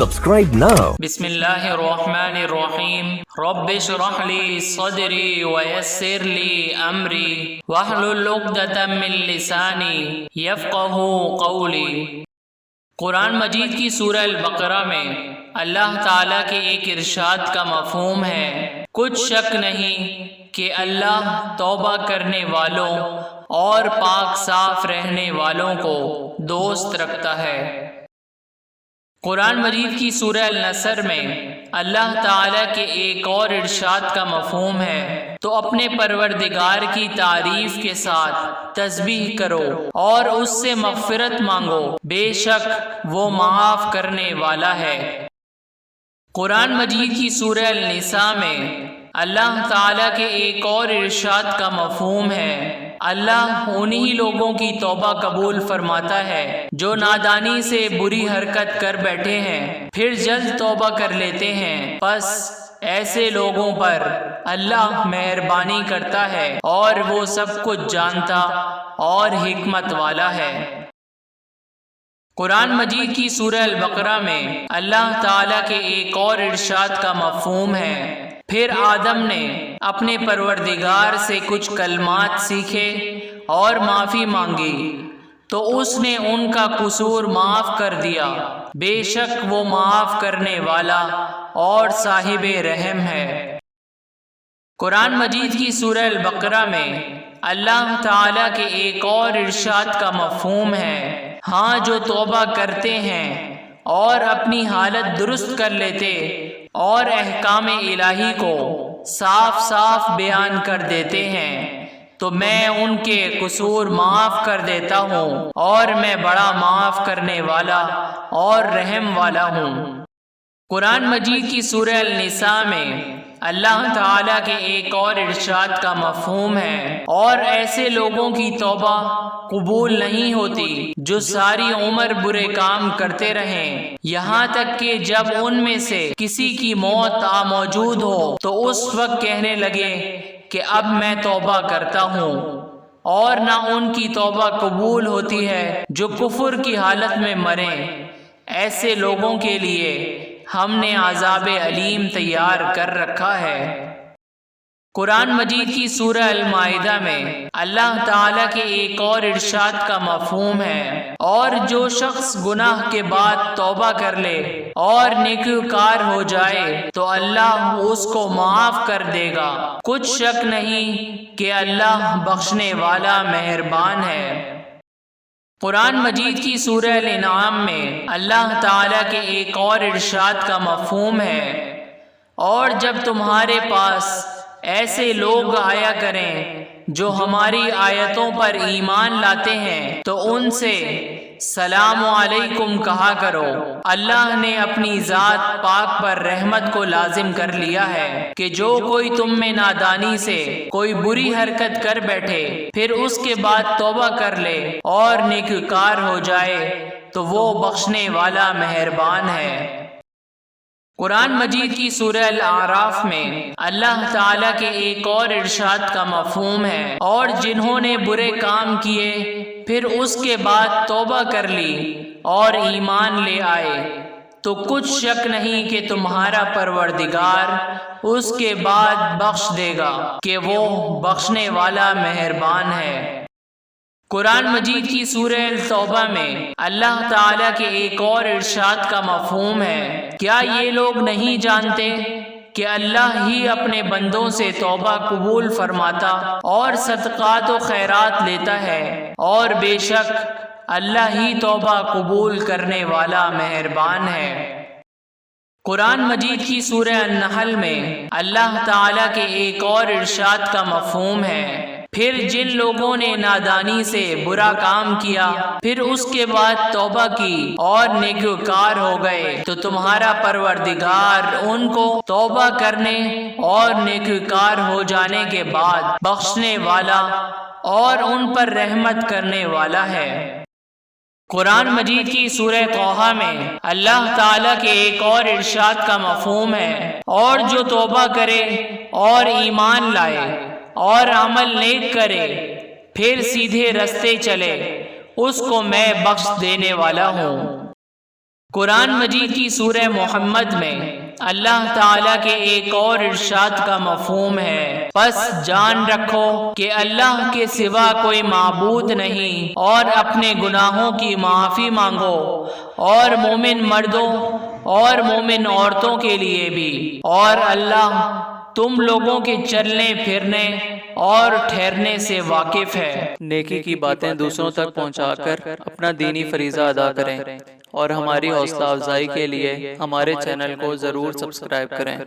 Subscribe now. بسم اللہ الرحمن الرحیم رب اشرح لی صدری ویسر لی امری واحلل عقدۃ من لسانی یفقہوا قولی۔ قرآن مجید کی سورہ البقرہ میں اللہ تعالیٰ کے ایک ارشاد کا مفہوم ہے، کچھ شک نہیں کہ اللہ توبہ کرنے والوں اور پاک صاف رہنے والوں کو دوست رکھتا ہے۔ قرآن مجید کی سورہ النصر میں اللہ تعالیٰ کے ایک اور ارشاد کا مفہوم ہے، تو اپنے پروردگار کی تعریف کے ساتھ تسبیح کرو اور اس سے مغفرت مانگو، بے شک وہ معاف کرنے والا ہے۔ قرآن مجید کی سورہ النساء میں اللہ تعالیٰ کے ایک اور ارشاد کا مفہوم ہے، اللہ انہی لوگوں کی توبہ قبول فرماتا ہے جو نادانی سے بری حرکت کر بیٹھے ہیں پھر جلد توبہ کر لیتے ہیں، پس ایسے لوگوں پر اللہ مہربانی کرتا ہے اور وہ سب کچھ جانتا اور حکمت والا ہے۔ قرآن مجید کی سورہ البقرہ میں اللہ تعالیٰ کے ایک اور ارشاد کا مفہوم ہے، پھر آدم نے اپنے پروردگار سے کچھ کلمات سیکھے اور معافی مانگی تو اس نے ان کا قصور معاف کر دیا، بے شک وہ معاف کرنے والا اور صاحب رحم ہے۔ قرآن مجید کی سورہ البقرہ میں اللہ تعالیٰ کے ایک اور ارشاد کا مفہوم ہے، ہاں جو توبہ کرتے ہیں اور اپنی حالت درست کر لیتے اور احکام الہی کو صاف صاف بیان کر دیتے ہیں تو میں ان کے قصور معاف کر دیتا ہوں اور میں بڑا معاف کرنے والا اور رحم والا ہوں۔ قرآن مجید کی سورہ النساء میں اللہ تعالیٰ کے ایک اور ارشاد کا مفہوم ہے، اور ایسے لوگوں کی توبہ قبول نہیں ہوتی جو ساری عمر برے کام کرتے رہیں یہاں تک کہ جب ان میں سے کسی کی موت موجود ہو تو اس وقت کہنے لگے کہ اب میں توبہ کرتا ہوں، اور نہ ان کی توبہ قبول ہوتی ہے جو کفر کی حالت میں مریں۔ ایسے لوگوں کے لیے ہم نے عذاب علیم تیار کر رکھا ہے۔ قرآن مجید کی سورہ المائدہ میں اللہ تعالیٰ کے ایک اور ارشاد کا مفہوم ہے، اور جو شخص گناہ کے بعد توبہ کر لے اور نیکوکار ہو جائے تو اللہ اس کو معاف کر دے گا، کچھ شک نہیں کہ اللہ بخشنے والا مہربان ہے۔ قرآن مجید کی سورہ الانعام میں اللہ تعالیٰ کے ایک اور ارشاد کا مفہوم ہے، اور جب تمہارے پاس ایسے لوگ آیا کریں جو ہماری آیتوں پر ایمان لاتے ہیں تو ان سے سلام علیکم کہا کرو۔ اللہ نے اپنی ذات پاک پر رحمت کو لازم کر لیا ہے کہ جو کوئی تم میں نادانی سے کوئی بری حرکت کر بیٹھے پھر اس کے بعد توبہ کر لے اور نیکوکار ہو جائے تو وہ بخشنے والا مہربان ہے۔ قرآن مجید کی سورہ الاعراف میں اللہ تعالیٰ کے ایک اور ارشاد کا مفہوم ہے، اور جنہوں نے برے کام کیے پھر اس کے بعد توبہ کر لی اور ایمان لے آئے تو کچھ شک نہیں کہ تمہارا پروردگار اس کے بعد بخش دے گا کہ وہ بخشنے والا مہربان ہے۔ قرآن مجید کی سورہ التوبہ میں اللہ تعالیٰ کے ایک اور ارشاد کا مفہوم ہے، کیا یہ لوگ نہیں جانتے کہ اللہ ہی اپنے بندوں سے توبہ قبول فرماتا اور صدقات و خیرات لیتا ہے، اور بے شک اللہ ہی توبہ قبول کرنے والا مہربان ہے۔ قرآن مجید کی سورہ النحل میں اللہ تعالیٰ کے ایک اور ارشاد کا مفہوم ہے، پھر جن لوگوں نے نادانی سے برا کام کیا پھر اس کے بعد توبہ کی اور نیکوکار ہو گئے تو تمہارا پروردگار ان کو توبہ کرنے اور نیکوکار ہو جانے کے بعد بخشنے والا اور ان پر رحمت کرنے والا ہے۔ قرآن مجید کی سورہ طٰہٰ میں اللہ تعالیٰ کے ایک اور ارشاد کا مفہوم ہے، اور جو توبہ کرے اور ایمان لائے اور عمل نیک کرے پھر سیدھے رستے چلے اس کو میں بخش دینے والا ہوں۔ قرآن مجید کی سورہ محمد میں اللہ تعالیٰ کے ایک اور ارشاد کا مفہوم ہے، پس جان رکھو کہ اللہ کے سوا کوئی معبود نہیں اور اپنے گناہوں کی معافی مانگو، اور مومن مردوں اور مومن عورتوں کے لیے بھی، اور اللہ تم لوگوں کے چلنے پھرنے اور ٹھہرنے سے واقف ہے۔ نیکی کی باتیں دوسروں تک پہنچا کر اپنا دینی فریضہ ادا کریں، اور ہماری حوصلہ افزائی کے لیے ہمارے چینل کو ضرور سبسکرائب کریں۔